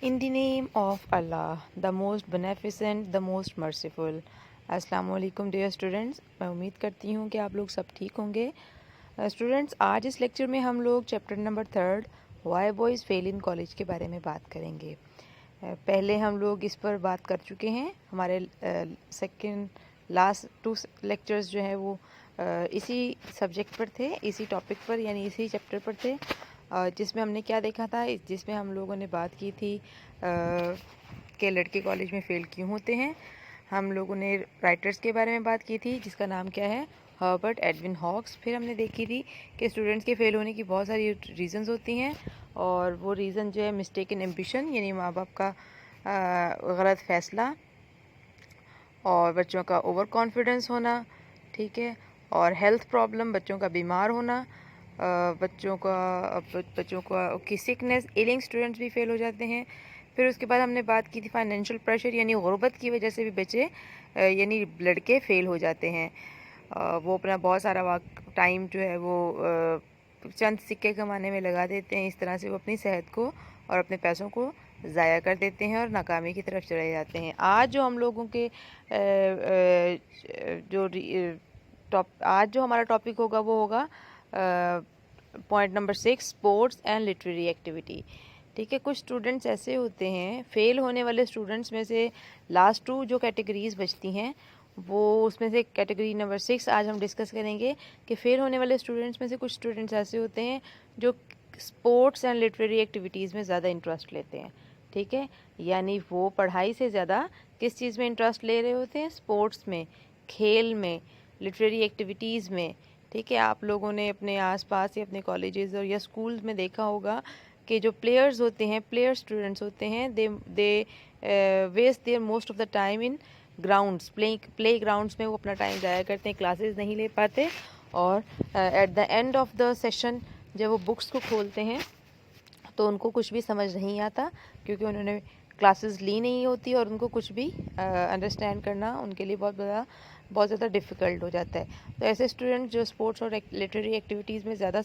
In the name of Allah, the most beneficent, the most merciful. अस्सलाम वालेकुम dear students, मैं उम्मीद करती हूँ कि आप लोग सब ठीक होंगे। स्टूडेंट्स, आज इस लेक्चर में हम लोग chapter number 3 why boys fail in college के बारे में बात करेंगे। पहले हम लोग इस पर बात कर चुके हैं। हमारे सेकंड लास्ट 2 लेक्चर्स जो हैं वो इसी सब्जेक्ट पर थे, इसी टॉपिक पर यानी इसी चैप्टर पर थे, जिसमें हमने क्या देखा था, जिसमें हम लोगों ने बात की थी कि लड़के कॉलेज में फ़ेल क्यों होते हैं। हम लोगों ने राइटर्स के बारे में बात की थी जिसका नाम क्या है, हर्बर्ट एडविन हॉक्स। फिर हमने देखी थी कि स्टूडेंट्स के फ़ेल होने की बहुत सारी रीज़न्स होती हैं, और वो रीज़न जो है मिस्टेकन एम्बिशन यानी माँ बाप का गलत फ़ैसला, और बच्चों का ओवर कॉन्फिडेंस होना, ठीक है, और हेल्थ प्रॉब्लम, बच्चों का बीमार होना, बच्चों की सिकनेस, एलिंग स्टूडेंट्स भी फेल हो जाते हैं। फिर उसके बाद हमने बात की थी फाइनेंशियल प्रेशर यानी गुर्बत की वजह से भी बच्चे यानी लड़के फेल हो जाते हैं। वो अपना बहुत सारा टाइम जो है वो चंद सिक्के कमाने में लगा देते हैं। इस तरह से वो अपनी सेहत को और अपने पैसों को ज़ाया कर देते हैं और नाकामी की तरफ चले जाते हैं। आज जो हम लोगों के आज जो हमारा टॉपिक होगा वो होगा point number 6, sports and literary activity. ठीक है, कुछ स्टूडेंट्स ऐसे होते हैं, फेल होने वाले स्टूडेंट्स में से लास्ट 2 जो कैटेगरीज बचती हैं वो, उसमें से कैटेगरी नंबर 6 आज हम डिस्कस करेंगे कि फेल होने वाले स्टूडेंट्स में से कुछ स्टूडेंट्स ऐसे होते हैं जो स्पोर्ट्स एंड लिटरेरी एक्टिविटीज़ में ज़्यादा इंटरेस्ट लेते हैं। ठीक है, यानी वो पढ़ाई से ज़्यादा किस चीज़ में इंटरेस्ट ले रहे होते हैं, स्पोर्ट्स में, खेल में, लिटरेरी एक्टिविटीज़ में। ठीक है, आप लोगों ने अपने आसपास या अपने कॉलेजेस और या स्कूल्स में देखा होगा कि जो प्लेयर्स होते हैं, प्लेयर स्टूडेंट्स होते हैं, they waste their most of the time in grounds, playgrounds में वो अपना टाइम ज़ाया करते हैं, क्लासेस नहीं ले पाते, और at the end of the session जब वो बुक्स को खोलते हैं तो उनको कुछ भी समझ नहीं आता, क्योंकि उन्होंने क्लासेस ली नहीं होती और उनको कुछ भी अंडरस्टैंड करना उनके लिए बहुत ज़्यादा डिफ़िकल्ट हो जाता है। तो ऐसे स्टूडेंट जो स्पोर्ट्स और लिटरेरी एक्टिविटीज़ में ज़्यादा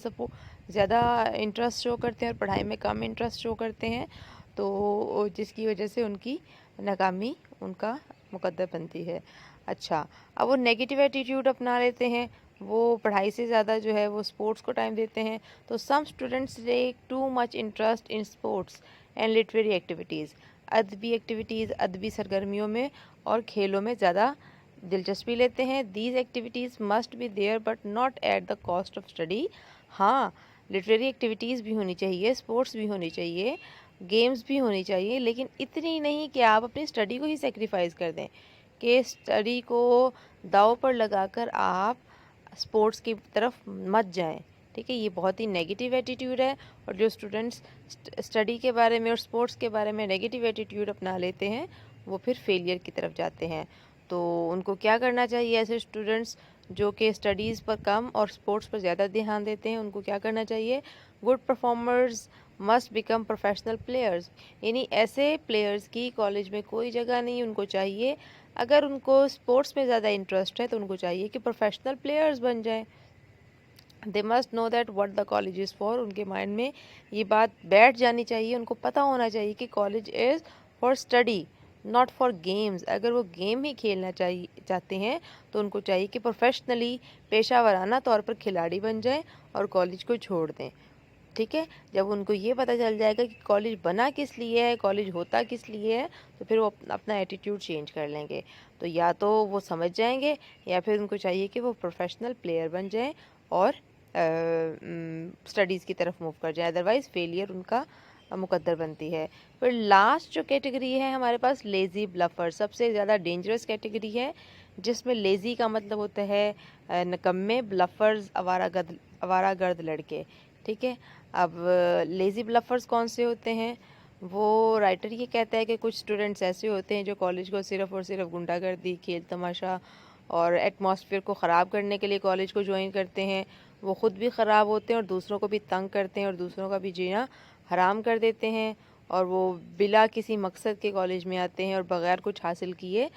इंटरेस्ट शो करते हैं और पढ़ाई में कम इंटरेस्ट शो करते हैं, तो जिसकी वजह से उनकी नाकामी उनका मुकद्दर बनती है। अच्छा, अब वो नेगेटिव एटीट्यूड अपना लेते हैं, वो पढ़ाई से ज़्यादा जो है वो स्पोर्ट्स को टाइम देते हैं। तो some students take too much interest in sports and literary activities, अदबी सरगर्मियों में और खेलों में ज़्यादा दिलचस्पी लेते हैं। These activities must be there but not at the cost of study. हाँ, लिटरेरी एक्टिविटीज़ भी होनी चाहिए, स्पोर्ट्स भी होनी चाहिए, गेम्स भी होनी चाहिए, लेकिन इतनी नहीं कि आप अपनी स्टडी को ही सेक्रीफाइस कर दें, कि स्टडी को दाव पर लगाकर आप स्पोर्ट्स की तरफ मत जाएं। ठीक है, ये बहुत ही नेगेटिव एटीट्यूड है, और जो स्टूडेंट्स स्टडी के बारे में और स्पोर्ट्स के बारे में नेगेटिव एटीट्यूड अपना लेते हैं वो फिर फेलियर की तरफ जाते हैं। तो उनको क्या करना चाहिए, ऐसे स्टूडेंट्स जो कि स्टडीज़ पर कम और स्पोर्ट्स पर ज़्यादा ध्यान देते हैं, उनको क्या करना चाहिए, good performers must become professional players, यानी ऐसे प्लेयर्स की कॉलेज में कोई जगह नहीं। उनको चाहिए, अगर उनको स्पोर्ट्स में ज़्यादा इंटरेस्ट है तो उनको चाहिए कि प्रोफेशनल प्लेयर्स बन जाएं। They must know that what the college is for, उनके माइंड में ये बात बैठ जानी चाहिए, उनको पता होना चाहिए कि college is for study not for games. अगर वो गेम ही खेलना चाहते हैं तो उनको चाहिए कि प्रोफेशनली, पेशा वराना तौर पर खिलाड़ी बन जाएं और कॉलेज को छोड़ दें। ठीक है, जब उनको ये पता चल जाएगा कि कॉलेज बना किस लिए है, कॉलेज होता किस लिए है, तो फिर वो अपना एटीट्यूड चेंज कर लेंगे। तो या तो वो समझ जाएंगे, या फिर उनको चाहिए कि वो प्रोफेशनल प्लेयर बन जाएं और स्टडीज़ की तरफ मूव कर जाए, अदरवाइज़ फेलियर उनका मुकद्दर बनती है। फिर लास्ट जो कैटेगरी है हमारे पास, लेज़ी ब्लफर, सबसे ज़्यादा डेंजरस कैटेगरी है, जिसमें लेज़ी का मतलब होता है नकम्मे, ब्लफर्स आवारागर्द लड़के। ठीक है, अब लेज़ी ब्लफर्स कौन से होते हैं, वो राइटर ये कहता है कि कुछ स्टूडेंट्स ऐसे होते हैं जो कॉलेज को सिर्फ़ और सिर्फ गुंडागर्दी, खेल तमाशा और एटमॉस्फेयर को ख़राब करने के लिए कॉलेज को ज्वाइन करते हैं। वो ख़ुद भी ख़राब होते हैं और दूसरों को भी तंग करते हैं और दूसरों का भी जीना हराम कर देते हैं, और वो बिला किसी मकसद के कॉलेज में आते हैं और बग़ैर कुछ हासिल किए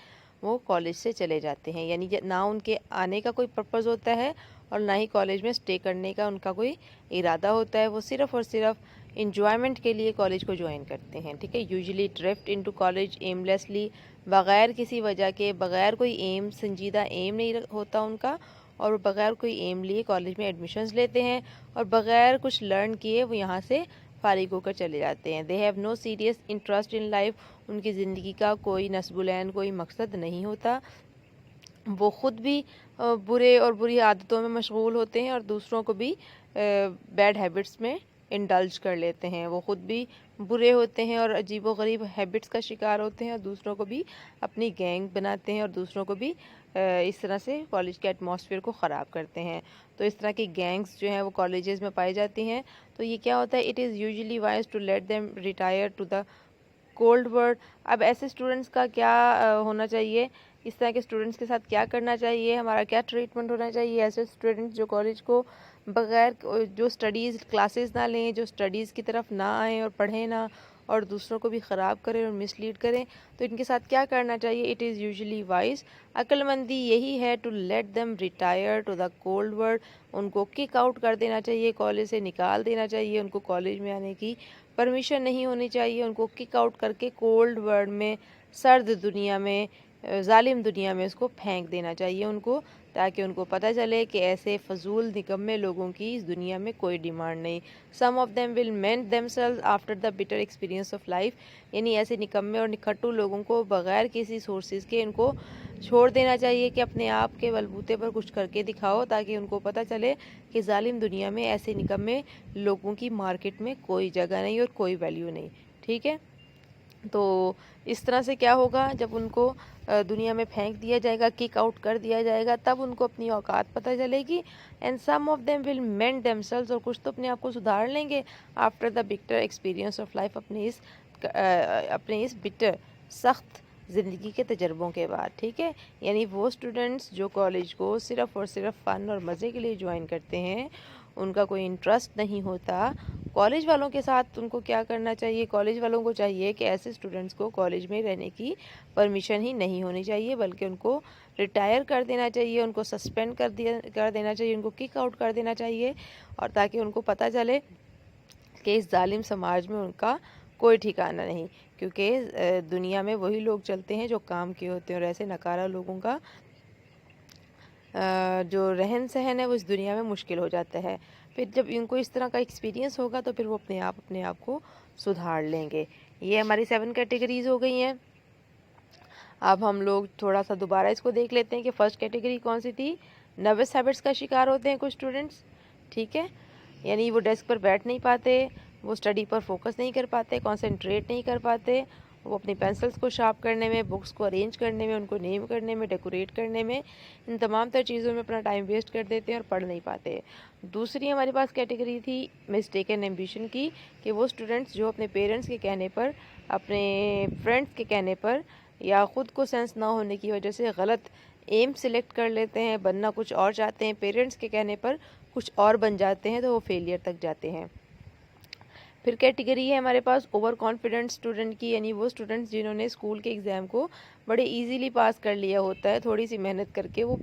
वो कॉलेज से चले जाते हैं। यानी ना उनके आने का कोई पर्पज़ होता है और ना ही कॉलेज में स्टे करने का उनका कोई इरादा होता है। वो सिर्फ़ और सिर्फ इंजॉयमेंट के लिए कॉलेज को ज्वाइन करते हैं, ठीक है। Usually drift into college aimlessly, बग़ैर किसी वजह के, बग़ैर कोई एम, संजीदा एम नहीं होता उनका, और वो बग़ैर कोई एम लिए कॉलेज में एडमिशन्स लेते हैं और बग़ैर कुछ लर्न किए वो यहाँ से फारिग होकर चले जाते हैं। They have no serious interest in life, उनकी ज़िंदगी का कोई नस्बुलैन, कोई मकसद नहीं होता। वो ख़ुद भी बुरे और बुरी आदतों में मशगूल होते हैं और दूसरों को भी बैड हैबिट्स में इंडल्ज कर लेते हैं। वो ख़ुद भी बुरे होते हैं और अजीबोगरीब हैबिट्स का शिकार होते हैं और दूसरों को भी अपनी गैंग बनाते हैं और दूसरों को भी इस तरह से कॉलेज के एटमॉस्फेयर को ख़राब करते हैं। तो इस तरह की गैंग्स जो हैं वो कॉलेजेस में पाई जाती हैं। तो ये क्या होता है, it is usually wise to let them retire to the cold world. अब ऐसे स्टूडेंट्स का क्या होना चाहिए, इस तरह के स्टूडेंट्स के साथ क्या करना चाहिए, हमारा क्या ट्रीटमेंट होना चाहिए। ऐसे स्टूडेंट्स जो कॉलेज को बगैर जो स्टडीज़ क्लासेस ना लें, जो स्टडीज़ की तरफ ना आएँ और पढ़ें ना, और दूसरों को भी ख़राब करें और मिसलीड करें, तो इनके साथ क्या करना चाहिए। इट इज़ यूजुअली वाइज, अक्लमंदी यही है, to let them retire to the cold world. उनको किक आउट कर देना चाहिए, कॉलेज से निकाल देना चाहिए, उनको कॉलेज में आने की परमिशन नहीं होनी चाहिए। उनको किक आउट करके कोल्ड वर्ल्ड में, सर्द दुनिया में, जालिम दुनिया में उसको फेंक देना चाहिए उनको, ताकि उनको पता चले कि ऐसे फजूल निकम्मे लोगों की इस दुनिया में कोई डिमांड नहीं। Some of them will mend themselves after the bitter experience of life, यानी ऐसे निकम्मे और निखट्टू लोगों को बग़ैर किसी सोर्सेज के इनको छोड़ देना चाहिए कि अपने आप के बलबूते पर कुछ करके दिखाओ, ताकि उनको पता चले कि जालिम दुनिया में ऐसे निकम्मे लोगों की मार्केट में कोई जगह नहीं और कोई वैल्यू नहीं, ठीक है। तो इस तरह से क्या होगा, जब उनको दुनिया में फेंक दिया जाएगा, किक आउट कर दिया जाएगा, तब उनको अपनी औकात पता चलेगी। And some of them will mend themselves, और कुछ तो अपने आप को सुधार लेंगे after the bitter experience of life, अपने इस बिटर सख्त ज़िंदगी के तजर्बों के बाद, ठीक है। यानी वो स्टूडेंट्स जो कॉलेज को सिर्फ़ और सिर्फ फ़न और मज़े के लिए ज्वाइन करते हैं, उनका कोई इंटरेस्ट नहीं होता कॉलेज वालों के साथ, उनको क्या करना चाहिए, कॉलेज वालों को चाहिए कि ऐसे स्टूडेंट्स को कॉलेज में रहने की परमिशन ही नहीं होनी चाहिए, बल्कि उनको रिटायर कर देना चाहिए, उनको सस्पेंड कर देना चाहिए, उनको किक आउट कर देना चाहिए, और ताकि उनको पता चले कि इस जालिम समाज में उनका कोई ठिकाना नहीं, क्योंकि दुनिया में वही लोग चलते हैं जो काम किए होते हैं, और ऐसे नकारा लोगों का जो रहन सहन है वो इस दुनिया में मुश्किल हो जाता है। फिर जब इनको इस तरह का एक्सपीरियंस होगा तो फिर वो अपने आप को सुधार लेंगे। ये हमारी 7 कैटेगरीज़ हो गई हैं। अब हम लोग थोड़ा सा दोबारा इसको देख लेते हैं कि फ़र्स्ट कैटेगरी कौन सी थी। नर्वस हैबिट्स का शिकार होते हैं कुछ स्टूडेंट्स, ठीक है, यानी वो डेस्क पर बैठ नहीं पाते, वो स्टडी पर फोकस नहीं कर पाते, कॉन्सेंट्रेट नहीं कर पाते, वो अपनी पेंसिल्स को शार्प करने में, बुक्स को अरेंज करने में, उनको नेम करने में, डेकोरेट करने में, इन तमाम तर चीज़ों में अपना टाइम वेस्ट कर देते हैं और पढ़ नहीं पाते। दूसरी हमारे पास कैटेगरी थी मिस्टेकन एम्बिशन की, कि वो स्टूडेंट्स जो अपने पेरेंट्स के कहने पर, अपने फ्रेंड्स के कहने पर, या ख़ुद को सेंस ना होने की वजह से गलत एम सिलेक्ट कर लेते हैं, बनना कुछ और चाहते हैं, पेरेंट्स के कहने पर कुछ और बन जाते हैं, तो वो फेलियर तक जाते हैं। फिर कैटेगरी है हमारे पास ओवर कॉन्फिडेंट स्टूडेंट की, यानी वो स्टूडेंट्स जिन्होंने स्कूल के एग्ज़ाम को बड़े इजीली पास कर लिया होता है, थोड़ी सी मेहनत करके वो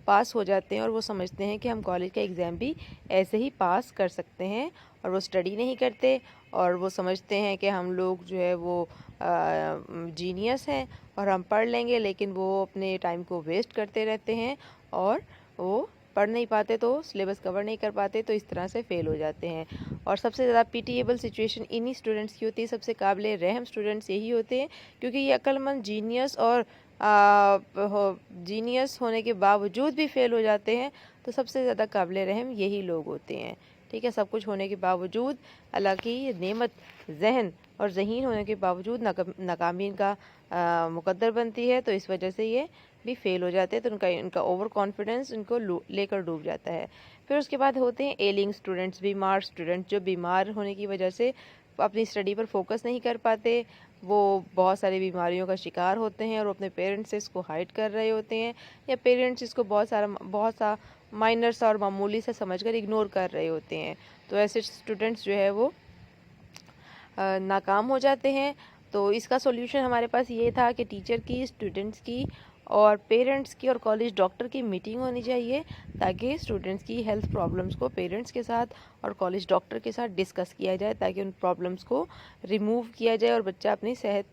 पास हो जाते हैं और वो समझते हैं कि हम कॉलेज का एग्ज़ाम भी ऐसे ही पास कर सकते हैं, और वो स्टडी नहीं करते और वो समझते हैं कि हम लोग जो है वो जीनियस हैं और हम पढ़ लेंगे, लेकिन वो अपने टाइम को वेस्ट करते रहते हैं और वो पढ़ नहीं पाते, तो सिलेबस कवर नहीं कर पाते, तो इस तरह से फ़ेल हो जाते हैं। और सबसे ज़्यादा पीटीएबल सिचुएशन इन्हीं स्टूडेंट्स की होती है, सबसे काबिल रहम स्टूडेंट्स यही होते हैं, क्योंकि ये अक्लमंद जीनियस और जीनियस होने के बावजूद भी फ़ेल हो जाते हैं, तो सबसे ज़्यादा काबिल रहम यही लोग होते हैं, ठीक है। सब कुछ होने के बावजूद, अल्लाह की नेमत जहन और ज़हीन होने के बावजूद नाकामी इनका मुकद्दर बनती है, तो इस वजह से ये भी फ़ेल हो जाते हैं, तो इनका ओवर कॉन्फिडेंस इनको लेकर डूब जाता है। फिर उसके बाद होते हैं एलिंग स्टूडेंट्स, बीमार स्टूडेंट्स, जो बीमार होने की वजह से अपनी स्टडी पर फोकस नहीं कर पाते, वो बहुत सारी बीमारियों का शिकार होते हैं और वो अपने पेरेंट्स से इसको हाइड कर रहे होते हैं, या पेरेंट्स इसको बहुत सा माइनर सा और मामूली सा समझकर इग्नोर कर रहे होते हैं। तो ऐसे स्टूडेंट्स जो है वो नाकाम हो जाते हैं। तो इसका सॉल्यूशन हमारे पास ये था कि टीचर की स्टूडेंट्स की और पेरेंट्स की और कॉलेज डॉक्टर की मीटिंग होनी चाहिए, ताकि स्टूडेंट्स की हेल्थ प्रॉब्लम्स को पेरेंट्स के साथ और कॉलेज डॉक्टर के साथ डिस्कस किया जाए, ताकि उन प्रॉब्लम्स को रिमूव किया जाए और बच्चा अपनी सेहत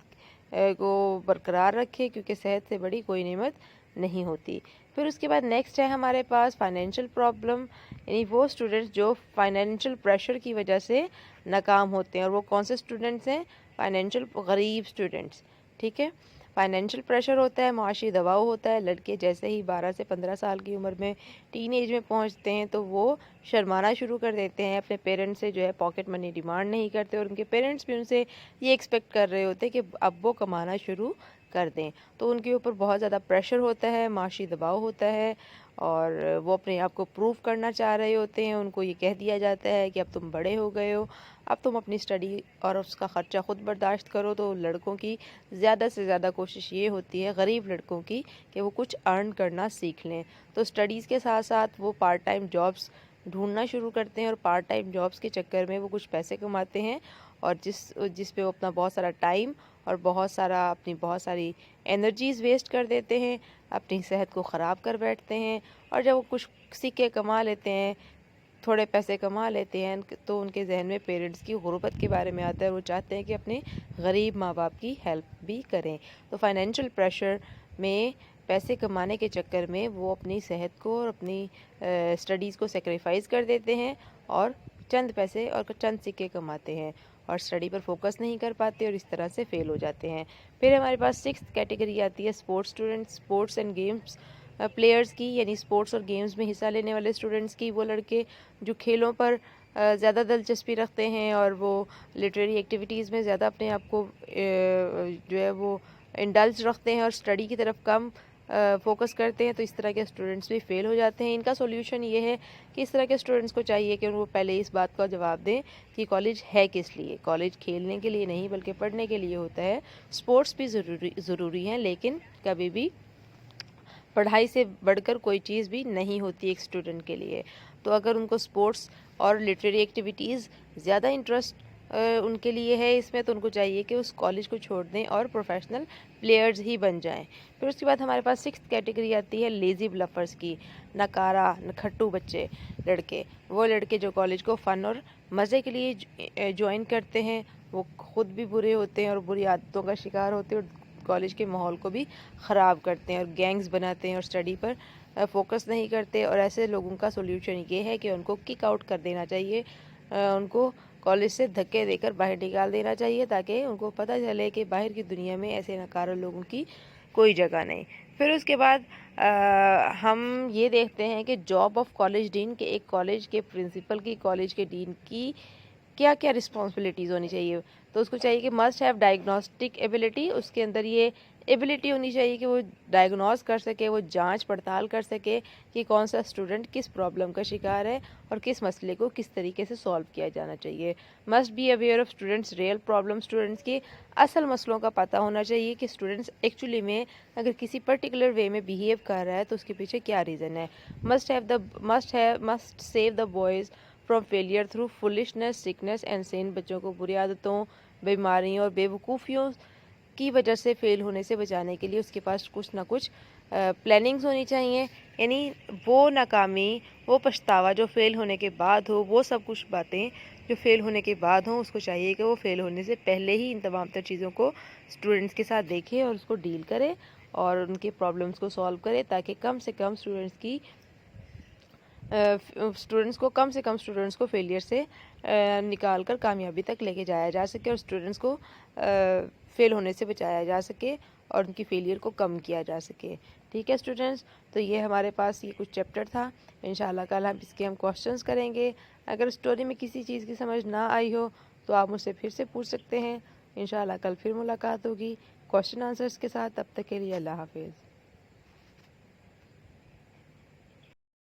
को बरकरार रखे, क्योंकि सेहत से बड़ी कोई नेमत नहीं होती। फिर उसके बाद नेक्स्ट है हमारे पास फाइनेंशियल प्रॉब्लम, यानी वो स्टूडेंट्स जो फाइनेंशियल प्रेशर की वजह से नाकाम होते हैं। और वो कौन से स्टूडेंट्स हैं? फाइनेंशियल गरीब स्टूडेंट्स। ठीक है, फाइनेंशियल प्रेशर होता है, माशी दबाव होता है। लड़के जैसे ही 12 से 15 साल की उम्र में टीन एज में पहुंचते हैं तो वो शर्माना शुरू कर देते हैं, अपने पेरेंट्स से जो है पॉकेट मनी डिमांड नहीं करते, और उनके पेरेंट्स भी उनसे ये एक्सपेक्ट कर रहे होते हैं कि अब वो कमाना शुरू कर दें। तो उनके ऊपर बहुत ज़्यादा प्रेशर होता है, माशी दबाव होता है, और वो अपने आप को प्रूव करना चाह रहे होते हैं। उनको ये कह दिया जाता है कि अब तुम बड़े हो गए हो, अब तुम अपनी स्टडी और उसका ख़र्चा ख़ुद बर्दाश्त करो। तो लड़कों की ज़्यादा से ज़्यादा कोशिश ये होती है, गरीब लड़कों की, कि वो कुछ अर्न करना सीख लें। तो स्टडीज़ के साथ साथ वो पार्ट टाइम जॉब्स ढूंढना शुरू करते हैं, और पार्ट टाइम जॉब्स के चक्कर में वो कुछ पैसे कमाते हैं, और जिस पे वो अपना बहुत सारा टाइम और बहुत सारी एनर्जीज़ वेस्ट कर देते हैं, अपनी सेहत को ख़राब कर बैठते हैं। और जब वो कुछ सिक्के कमा लेते हैं, थोड़े पैसे कमा लेते हैं, तो उनके जहन में पेरेंट्स की गुर्बत के बारे में आता है, वो चाहते हैं कि अपने गरीब माँ बाप की हेल्प भी करें। तो फाइनेंशियल प्रेशर में पैसे कमाने के चक्कर में वो अपनी सेहत को और अपनी स्टडीज़ को सेक्रीफाइस कर देते हैं, और चंद पैसे और चंद सिक्के कमाते हैं, और स्टडी पर फोकस नहीं कर पाते, और इस तरह से फ़ेल हो जाते हैं। फिर हमारे पास 6th कैटेगरी आती है sports students, sports and games players की, यानी स्पोर्ट्स और गेम्स में हिस्सा लेने वाले स्टूडेंट्स की। वो लड़के जो खेलों पर ज़्यादा दिलचस्पी रखते हैं, और वो लिटरेरी एक्टिविटीज़ में ज़्यादा अपने आप को जो है वो इंडल्ज रखते हैं, और स्टडी की तरफ कम फोकस करते हैं। तो इस तरह के स्टूडेंट्स भी फ़ेल हो जाते हैं। इनका सोल्यूशन ये है कि इस तरह के स्टूडेंट्स को चाहिए कि वो पहले इस बात का जवाब दें कि कॉलेज है किस लिए। कॉलेज खेलने के लिए नहीं, बल्कि पढ़ने के लिए होता है। स्पोर्ट्स भी ज़रूरी हैं, लेकिन कभी भी पढ़ाई से बढ़कर कोई चीज़ भी नहीं होती एक स्टूडेंट के लिए। तो अगर उनको स्पोर्ट्स और लिटरेरी एक्टिविटीज़ ज़्यादा इंटरेस्ट उनके लिए है इसमें, तो उनको चाहिए कि उस कॉलेज को छोड़ दें और प्रोफेशनल प्लेयर्स ही बन जाएं। फिर उसके बाद हमारे पास 6th कैटेगरी आती है लेज़ी ब्लफर्स की, नकारा नखट्टू बच्चे लड़के। वो लड़के जो कॉलेज को फ़न और मज़े के लिए ज्वाइन करते हैं, वो खुद भी बुरे होते हैं और बुरी आदतों का शिकार होते हैं, और कॉलेज के माहौल को भी ख़राब करते हैं, और गैंग्स बनाते हैं, और स्टडी पर फोकस नहीं करते। और ऐसे लोगों का सोल्यूशन ये है कि उनको किक आउट कर देना चाहिए, उनको कॉलेज से धक्के देकर बाहर निकाल देना चाहिए, ताकि उनको पता चले कि बाहर की दुनिया में ऐसे नकारा लोगों की कोई जगह नहीं। फिर उसके बाद हम ये देखते हैं कि जॉब ऑफ कॉलेज डीन, के एक कॉलेज के प्रिंसिपल की, कॉलेज के डीन की क्या क्या रिस्पॉन्सिबिलिटीज़ होनी चाहिए। तो उसको चाहिए कि मस्ट हैव डायग्नोस्टिक एबिलिटी, उसके अंदर ये एबिलिटी होनी चाहिए कि वो डायग्नोस कर सके, वो जांच पड़ताल कर सके कि कौन सा स्टूडेंट किस प्रॉब्लम का शिकार है और किस मसले को किस तरीके से सॉल्व किया जाना चाहिए। Must be aware of students real problem, students के असल मसलों का पता होना चाहिए कि स्टूडेंट्स एक्चुअली में अगर किसी पर्टिकुलर वे में बिहेव कर रहा है तो उसके पीछे क्या रीज़न है। Must save the boys from failure through foolishness, sickness and sin, बच्चों को बुरी आदतों, बीमारियों और बेवकूफ़ियों की वजह से फ़ेल होने से बचाने के लिए उसके पास कुछ ना कुछ प्लानिंग्स होनी चाहिए। यानी वो नाकामी, वो पछतावा जो फ़ेल होने के बाद हो, वो सब कुछ बातें जो फ़ेल होने के बाद हों, उसको चाहिए कि वो फ़ेल होने से पहले ही इन तमाम तर चीज़ों को स्टूडेंट्स के साथ देखे और उसको डील करे और उनके प्रॉब्लम्स को सॉल्व करे, ताकि कम से कम स्टूडेंट्स को फेलियर से निकाल कर कामयाबी तक लेके जाया जा सके, और स्टूडेंट्स को फेल होने से बचाया जा सके और उनकी फेलियर को कम किया जा सके। ठीक है स्टूडेंट्स, तो ये हमारे पास ये कुछ चैप्टर था। इंशाल्लाह कल हम क्वेश्चंस करेंगे। अगर स्टोरी में किसी चीज़ की समझ ना आई हो तो आप मुझसे फिर से पूछ सकते हैं। इंशाल्लाह कल फिर मुलाकात होगी क्वेश्चन आंसर्स के साथ। तब तक के लिए अल्लाह हाफिज़।